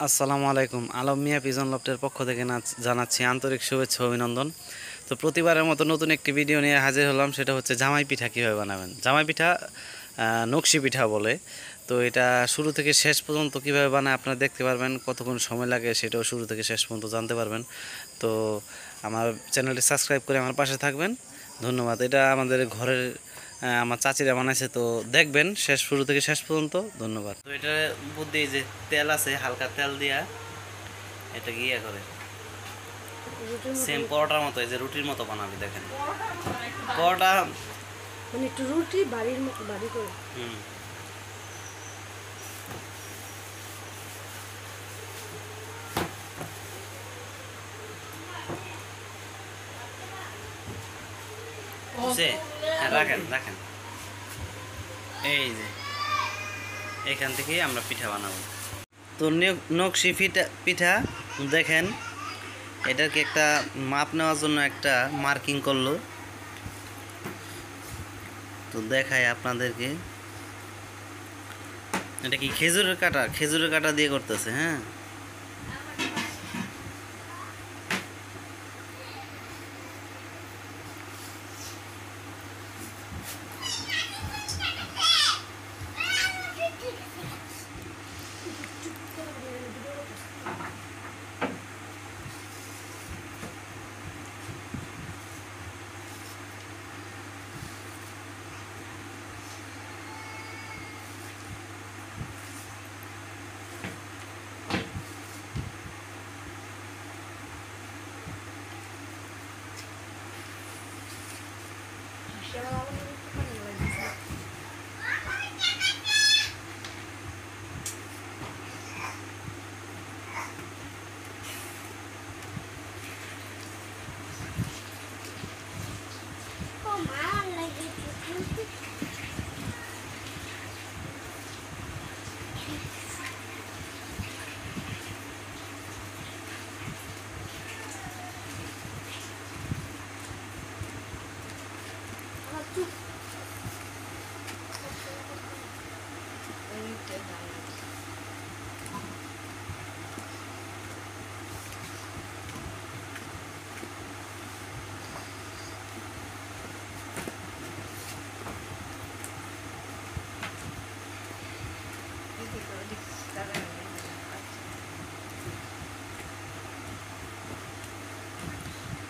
আসসালামু আলাইকুম। আলম মিয়া পিজন লফটের পক্ষ থেকে জানাচ্ছি আন্তরিক শুভেচ্ছা ও অভিনন্দন। তো প্রতিবারের মতো নতুন একটি ভিডিও নিয়ে হাজির হলাম, সেটা হচ্ছে জামাই পিঠা কীভাবে বানাবেন। জামাই পিঠা নকশি পিঠা বলে। তো এটা শুরু থেকে শেষ পর্যন্ত কীভাবে বানায় আপনারা দেখতে পারবেন, কতক্ষণ সময় লাগে সেটাও শুরু থেকে শেষ পর্যন্ত জানতে পারবেন। তো আমার চ্যানেলটি সাবস্ক্রাইব করে আমার পাশে থাকবেন। ধন্যবাদ। এটা আমাদের ঘরের আমার চাচিরা বানাইছে, তো দেখবেন শুরু থেকে শেষ পর্যন্ত। ধন্যবাদ। তো এটার মধ্যে এই যে তেল আছে, হালকা তেল দিয়া এটা গিয়ে করে সেম পরোটার মতো, এই যে রুটির মতো বানাবি। দেখেন পরোটা মানে একটু রুটি বাড়ির মতো বাড়ি করে। রাখেন রাখেন, এই যে এখান থেকেই আমরা পিঠা বানাবো। তো নকশি পিঠা দেখেন, এটাকে একটা মাপ নেওয়ার জন্য একটা মার্কিং করলো। তো দেখাই আপনাদেরকে, এটা কি খেজুরের কাটা দিয়ে করতেছে। হ্যাঁ,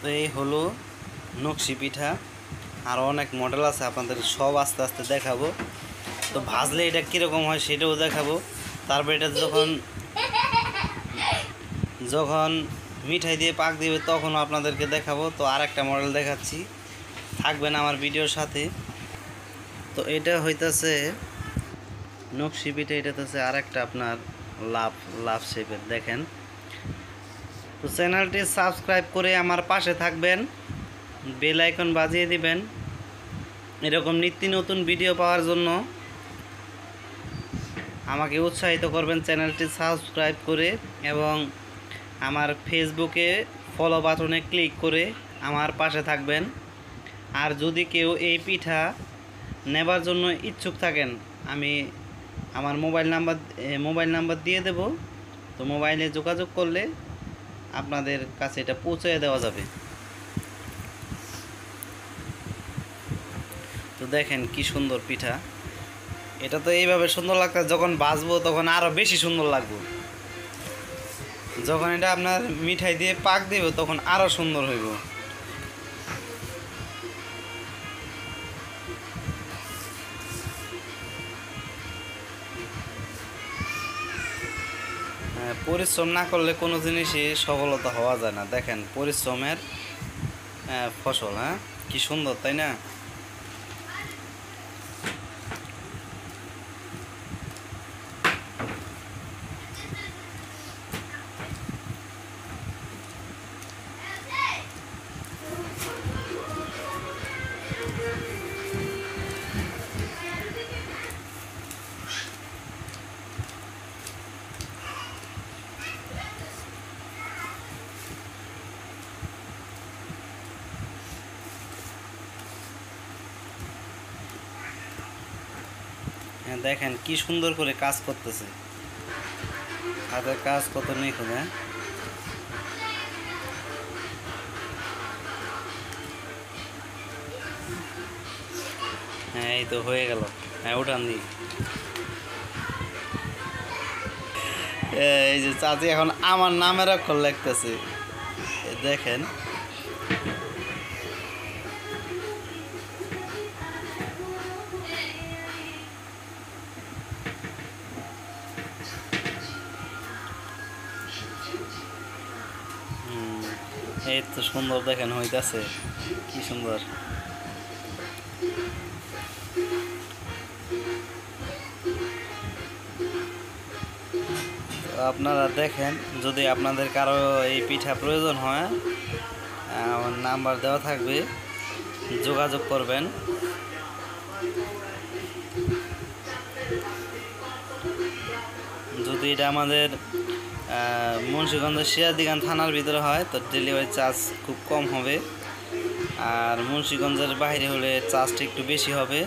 তো এই হলো নকশি পিঠা। আরও অনেক মডেল আছে, আপনাদের সব আস্তে আস্তে দেখাবো। তো ভাজলে এটা কীরকম হয় সেটাও দেখাবো। তারপর এটা যখন যখন মিঠাই দিয়ে পাক দিবে তখনও আপনাদেরকে দেখাবো। তো আর একটা মডেল দেখাচ্ছি, থাকবেন আমার ভিডিওর সাথে। তো এটা হইতেছে নকশি পিঠা, এটা হচ্ছে আর একটা আপনার লাভ লাভ শেপের। দেখেন, তো চ্যানেলটি সাবস্ক্রাইব করে আমার পাশে থাকবেন, বেল আইকন বাজিয়ে দিবেন এরকম নিত্য নতুন ভিডিও পাওয়ার জন্য। আমাকে উৎসাহিত করবেন চ্যানেলটি সাবস্ক্রাইব করে, এবং আমার ফেসবুকে ফলো বাটনে ক্লিক করে আমার পাশে থাকবেন। আর যদি কেউ এই পিঠা নেবার জন্য ইচ্ছুক থাকেন, আমি আমার মোবাইল নাম্বার দিয়ে দেব। তো মোবাইলে যোগাযোগ করলে আপনাদের কাছে এটা পৌঁছে দেওয়া যাবে। তো দেখেন কি সুন্দর পিঠা। এটা তো এইভাবে সুন্দর লাগবে, যখন ভাজবো তখন আরও বেশি সুন্দর লাগবে। যখন এটা আপনার মিঠাই দিয়ে পাক দেব তখন আরও সুন্দর হইব। পরিশ্রম না করলে কোনো জিনিসই সফলতা হওয়া যায় না। দেখেন পরিশ্রমের ফসল। হ্যাঁ, কি সুন্দর, তাই না? হ্যাঁ, দেখেন কি সুন্দর করে কাজ করতেছে। হাতের কাজ কত নিখুঁত, হ্যাঁ? হ্যাঁ, এই তো হয়ে গেল। হ্যাঁ, উঠান দি। এই যে চাচি এখন আমার নামের অক্ষর লিখতেছে, দেখেন। এই তো সুন্দর, দেখেন হইতাছে কি সুন্দর। আপনারা দেখেন, যদি আপনাদের কারো এই পিঠা প্রয়োজন হয়, আমার নাম্বার দেওয়া থাকবে, যোগাযোগ করবেন। যদি এটা আমাদের মুন্সিগঞ্জের সিরাজদিগান থানার ভিতরে হয় তো ডেলিভারি চার্জ খুব কম হবে, আর মুন্সিগঞ্জের বাইরে হলে চার্জটা একটু বেশি হবে।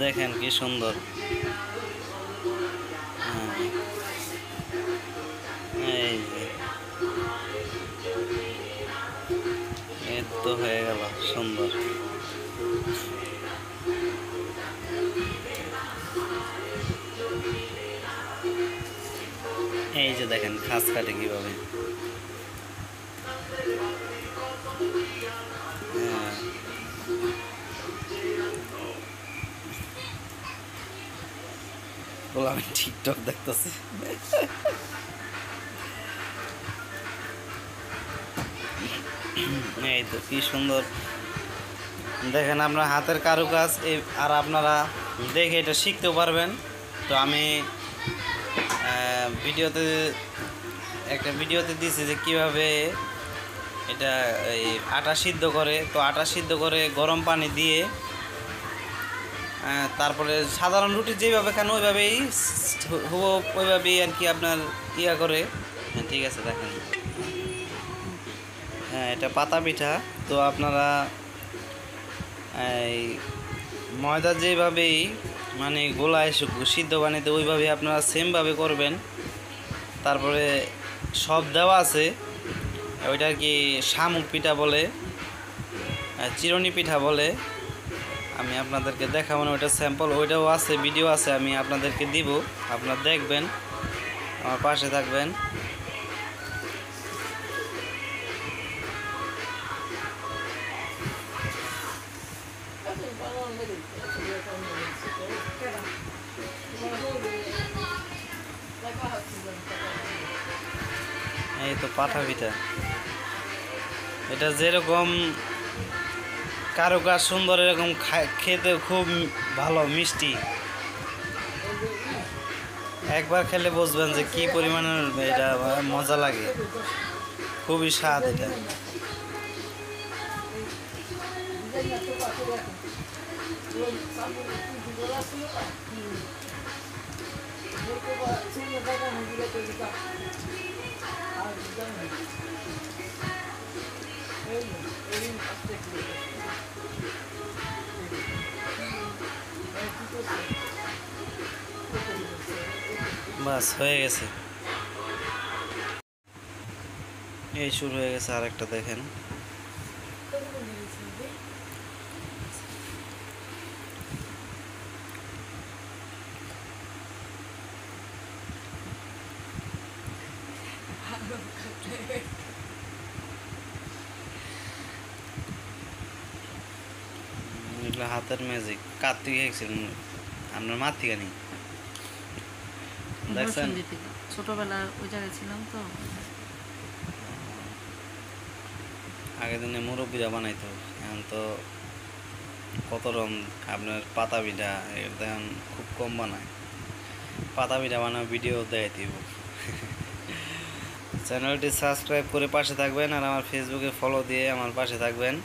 দেখেন কি সুন্দর। এই যে এই তো হয়ে গেল সুন্দর। এই যে দেখেন খাস কাটে কিভাবে। আমি টিকটক দেখতেছি। এই তো কি সুন্দর, দেখেন আপনার হাতের কারুকাজ। আর আপনারা দেখে এটা শিখতেও পারবেন। তো আমি একটা ভিডিওতে দিয়েছি যে কীভাবে এটা এই আটা সিদ্ধ করে। তো আটা সিদ্ধ করে গরম পানি দিয়ে তারপরে সাধারণ রুটি যেভাবে খান ওইভাবেই ওইভাবেই আর কি আপনার ইয়া করে। হ্যাঁ, ঠিক আছে, দেখেন। হ্যাঁ, এটা পাতা পিঠা। তো আপনারা এই ময়দা যেভাবেই মানে গোলায় সিদ্ধ বানিয়ে ওইভাবেই আপনারা সেমভাবে করবেন। তারপরে সব দেওয়া আছে, ওইটা আর কি শামুক পিঠা বলে, চিরনি পিঠা বলে। আমি আপনাদেরকে দেখাবো না, ওইটা স্যাম্পল, ওইটাও আছে, ভিডিও আছে, আমি আপনাদেরকে দিব, আপনারা দেখবেন, আমার পাশে থাকবেন। এই তো পাঠা পিঠা, এটা যেরকম কারুকাজ সুন্দর, এরকম খেতে খুব ভালো, মিষ্টি। একবার খেলে বুঝবেন যে কি পরিমাণের এটা মজা লাগে, খুবই স্বাদ এটা। বাস হয়ে গেছে, এই শুরু হয়ে গেছে আরেকটা, দেখেন। এগুলো হাতের ম্যাজিক। কার থেকে শিখছিলেন? আপনার মা থেকে নি? দেখছেন? বসন্তি থেকে ছোটবেলা ওই জায়গায় ছিলাম তো। আগের দিনে মুরব্বীরা বানাইতো, এখন তো কত রকম। আপনার পাতা পিঠা এটা এখন খুব কম বানায়। পাতা পিঠা বানাও ভিডিও দেয় দিব। চ্যানেলটি সাবস্ক্রাইব করে পাশে থাকবেন, আর আমার ফেসবুকে ফলো দিয়ে আমার পাশে থাকবেন।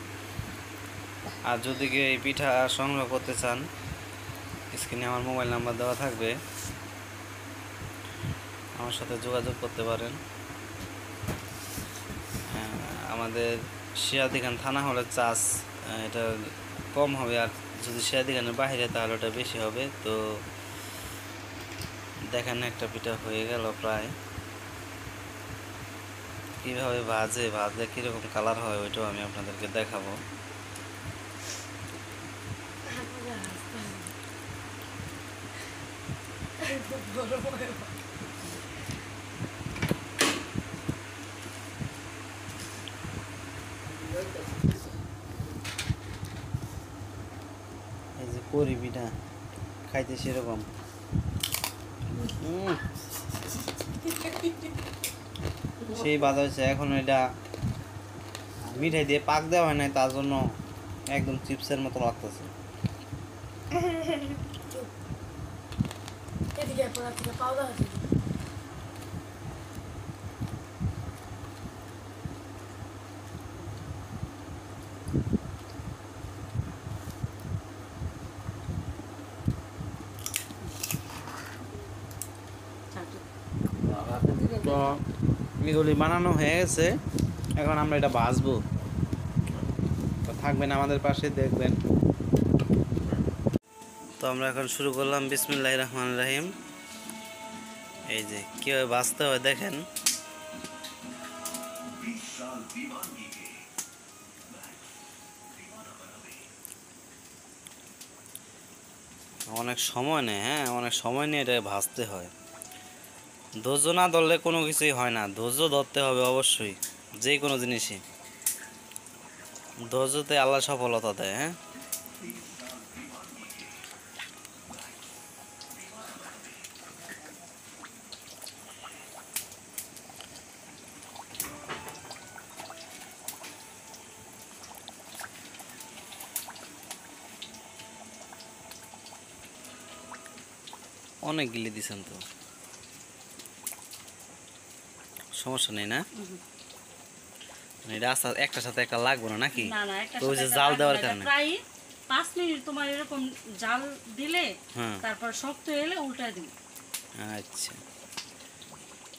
আর যদি কেউ এই পিঠা সংগ্রহ করতে চান, স্ক্রিনে আমার মোবাইল নাম্বার দেওয়া থাকবে, আমার সাথে যোগাযোগ করতে পারেন। আমাদের সিরাদিখান থানা হলে চার্জ এটা কম হবে, আর যদি সিরাদিখানের বাইরে তাহলে ওটা বেশি হবে। তো দেখেন একটা পিঠা হয়ে গেল প্রায়। কীভাবে ভাজে কীরকম কালার হয় ওইটাও আমি আপনাদেরকে দেখাবো। এই যে করি পিঠা খাইতে সেরকম সেই বাজা হয়েছে। এখন এটা মিঠাই দিয়ে পাক দেওয়া হয় নাই, তার জন্য একদম চিপসের মতো লাগতেছে। এদিকে পড়া থেকে পাউডার আছে। তো এগুলি বানানো হয়ে গেছে, এখন আমরা এটা ভাজবো। তো থাকবেন আমাদের পাশে, দেখবেন। তো আমরা এখন শুরু করলাম। বিসমিল্লাহির রহমানির রহিম। এই যে কীভাবে ভাজতে হয় দেখেন। অনেক সময় নেয়, হ্যাঁ অনেক সময় নিয়ে এটা ভাজতে হয়। ধৈর্য না ধরলে কোনো কিছুই হয় না। ধৈর্য ধরতে হবে অবশ্যই, যে কোনো জিনিসই। ধৈর্যতে আল্লাহ সফলতা দেয়। হ্যাঁ, অনেক গিলে দিছেন তো, সমস্যা নেই না? মানে এটা আস্তে একটার সাথে একটা লাগবে না নাকি? না না, একটা তো ওই যে সাথে জাল একটা দেওয়ার লাগবে না। কারণে। প্রায় 5 মিনিট তোমার এরকম জাল দিলে হ্যাঁ, তারপর শক্ত এলে উল্টায় দিবে। আচ্ছা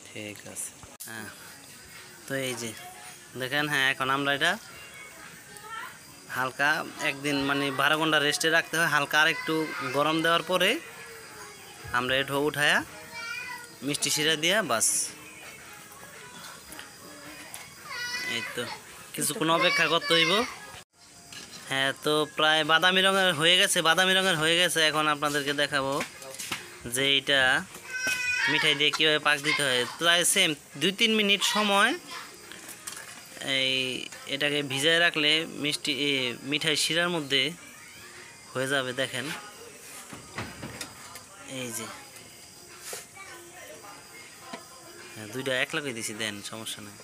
ঠিক আছে। হ্যাঁ, তো এই যে দেখেন, হ্যাঁ এখন আমরা এটা হালকা একদিন মানে 12 ঘন্টা রেস্টে রাখতে হয়। হালকা আর একটু গরম দেওয়ার পরে আমরা এটা উঠায়া মিষ্টি শিরা দিয়া বাস। এই তো কিছুক্ষণ অপেক্ষা করতে হইব। হ্যাঁ, তো প্রায় বাদামি রঙের হয়ে গেছে, বাদামি রঙের হয়ে গেছে। এখন আপনাদেরকে দেখাবো যে এটা মিঠাই দিয়ে কীভাবে পাক দিতে হয়। প্রায় সেম 2-3 মিনিট সময় এই এটাকে ভিজায় রাখলে মিঠাই শিরার মধ্যে হয়ে যাবে। দেখেন এই যে, হ্যাঁ দুইটা এক লাগাই দিছি, দেন সমস্যা নেই।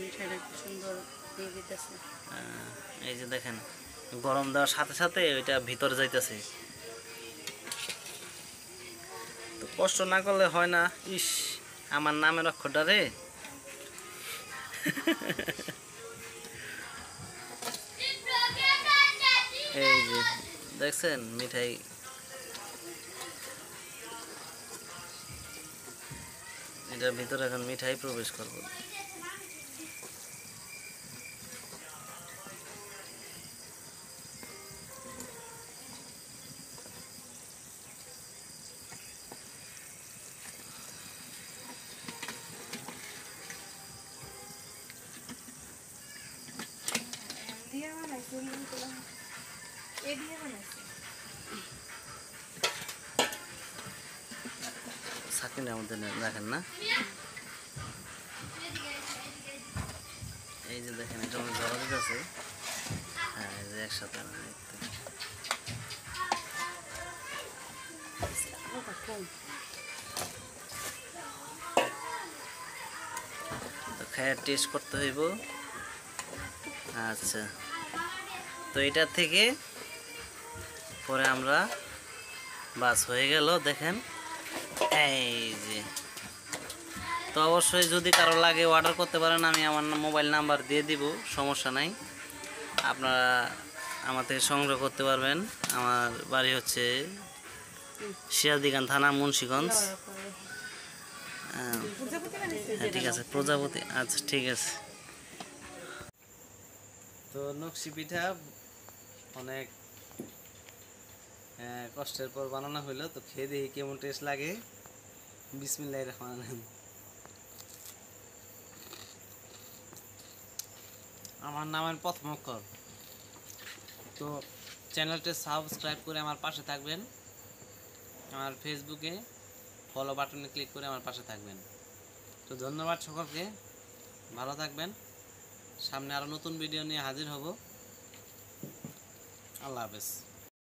মিঠাইটা খুব সুন্দর দিয়ে দিতেছে। এই যে দেখেন, গরম দেওয়ার সাথে সাথে ওইটা ভিতরে যাইতেছে। তো কষ্ট না করলে হয় না। ইস, আমার নামের অক্ষরটা রে। এই যে দেখছেন মিঠাই, এটার ভিতরে এখন মিঠাই প্রবেশ করবো। সাকিনের মধ্যে দেখেন না, এই যে দেখেন এটা ধরা দিতেছে। হ্যাঁ, এই যে একসাথে খাই। তো খায় টেস্ট করতে হইব। আচ্ছা, তো এটার থেকে পরে আমরা বাস হয়ে গেল, দেখেন এই যে। তো অবশ্যই যদি কারো লাগে অর্ডার করতে পারেন, আমি আমার মোবাইল নাম্বার দিয়ে দিব, সমস্যা নাই। আপনারা আমার থেকে সংগ্রহ করতে পারবেন। আমার বাড়ি হচ্ছে সিরাজদিগান থানা, মুন্সিগঞ্জ। হ্যাঁ, ঠিক আছে, প্রজাপতি। আচ্ছা ঠিক আছে। তো নকশি পিঠা অনেক কষ্টের পর বানানো হইলো, তো খেয়ে দেখি কেমন টেস্ট লাগে। বিসমিল্লাহির রহমানির রহিম। আমার নামের প্রথম অক্ষর। তো চ্যানেলটা সাবস্ক্রাইব করে আমার পাশে থাকবেন। আমার ফেসবুকে ফলো বাটনে ক্লিক করে আমার পাশে থাকবেন। তো ধন্যবাদ সকলকে, ভালো থাকবেন। সামনে আরও নতুন ভিডিও নিয়ে হাজির হব। আল্লাহ হাফেজ।